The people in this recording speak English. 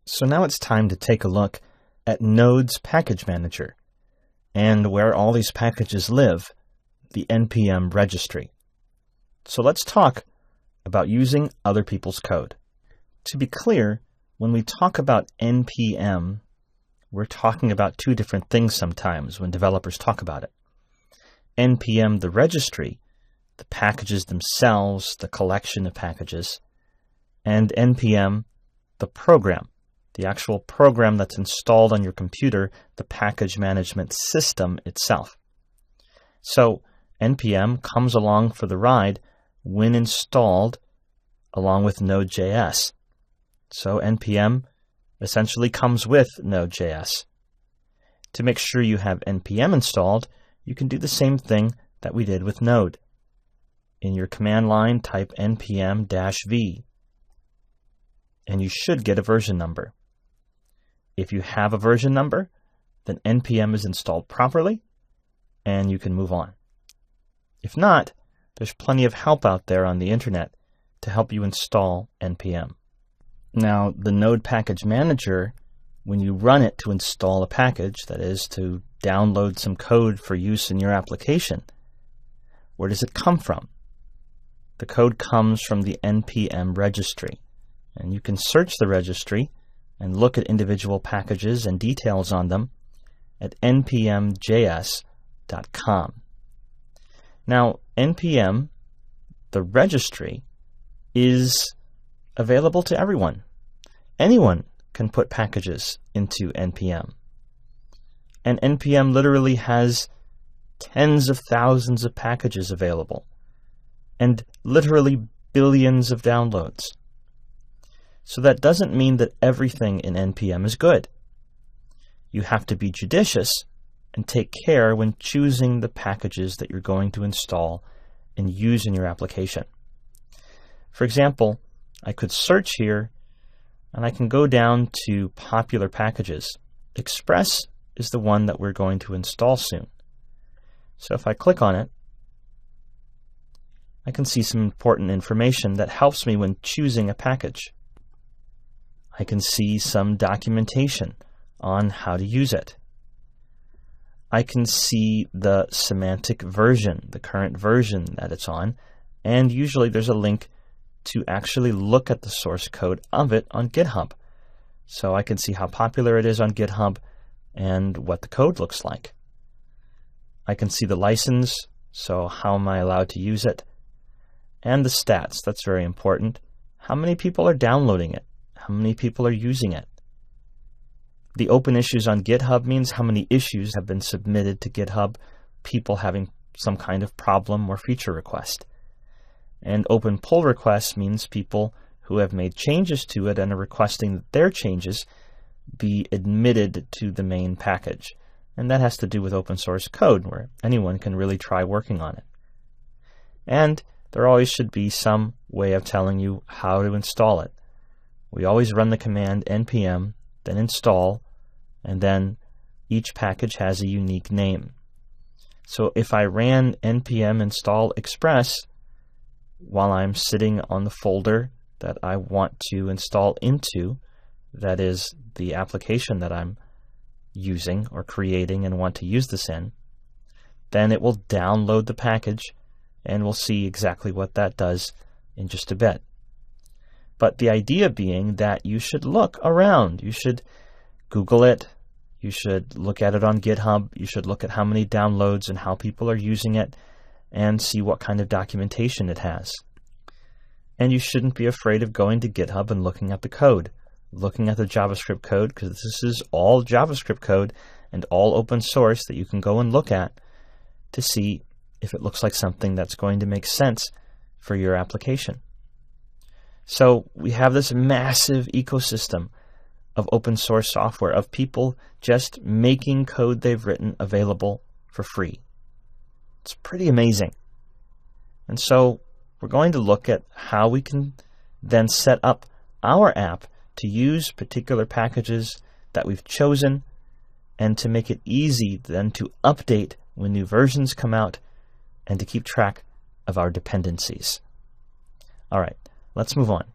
So now it's time to take a look at Node's package manager and where all these packages live, the NPM registry. So let's talk about using other people's code. To be clear, when we talk about NPM, we're talking about two different things sometimes when developers talk about it. NPM, the registry, the packages themselves, the collection of packages, and NPM, the program, the actual program that's installed on your computer, the package management system itself. So NPM comes along for the ride when installed along with Node.js. So NPM essentially comes with Node.js. To make sure you have NPM installed, you can do the same thing that we did with Node. In your command line, type npm-v, and you should get a version number. If you have a version number, then NPM is installed properly, and you can move on. If not, there's plenty of help out there on the internet to help you install NPM. Now, the Node Package Manager, when you run it to install a package, that is, to download some code for use in your application, where does it come from? The code comes from the NPM registry, and you can search the registry and look at individual packages and details on them at npmjs.com. Now, NPM, the registry, is available to everyone. Anyone can put packages into NPM. And NPM literally has tens of thousands of packages available, and literally billions of downloads. So that doesn't mean that everything in NPM is good. You have to be judicious and take care when choosing the packages that you're going to install and use in your application. For example, I could search here and I can go down to popular packages. Express is the one that we're going to install soon. So if I click on it, I can see some important information that helps me when choosing a package. I can see some documentation on how to use it. I can see the semantic version, the current version that it's on, and usually there's a link to actually look at the source code of it on GitHub. So I can see how popular it is on GitHub and what the code looks like. I can see the license, so how am I allowed to use it? And the stats, that's very important. How many people are downloading it? How many people are using it? The open issues on GitHub means how many issues have been submitted to GitHub, people having some kind of problem or feature request. And open pull requests means people who have made changes to it and are requesting that their changes be admitted to the main package. And that has to do with open source code, where anyone can really try working on it. And there always should be some way of telling you how to install it. We always run the command npm, then install, and then each package has a unique name. So if I ran npm install express while I'm sitting on the folder that I want to install into, that is the application that I'm using or creating and want to use this in, then it will download the package, and we'll see exactly what that does in just a bit. But the idea being that you should look around. You should Google it. You should look at it on GitHub. You should look at how many downloads and how people are using it and see what kind of documentation it has. And you shouldn't be afraid of going to GitHub and looking at the code, looking at the JavaScript code, because this is all JavaScript code and all open source that you can go and look at to see if it looks like something that's going to make sense for your application. So we have this massive ecosystem of open source software, of people just making code they've written available for free. It's pretty amazing. And so we're going to look at how we can then set up our app to use particular packages that we've chosen, and to make it easy then to update when new versions come out and to keep track of our dependencies. All right, let's move on.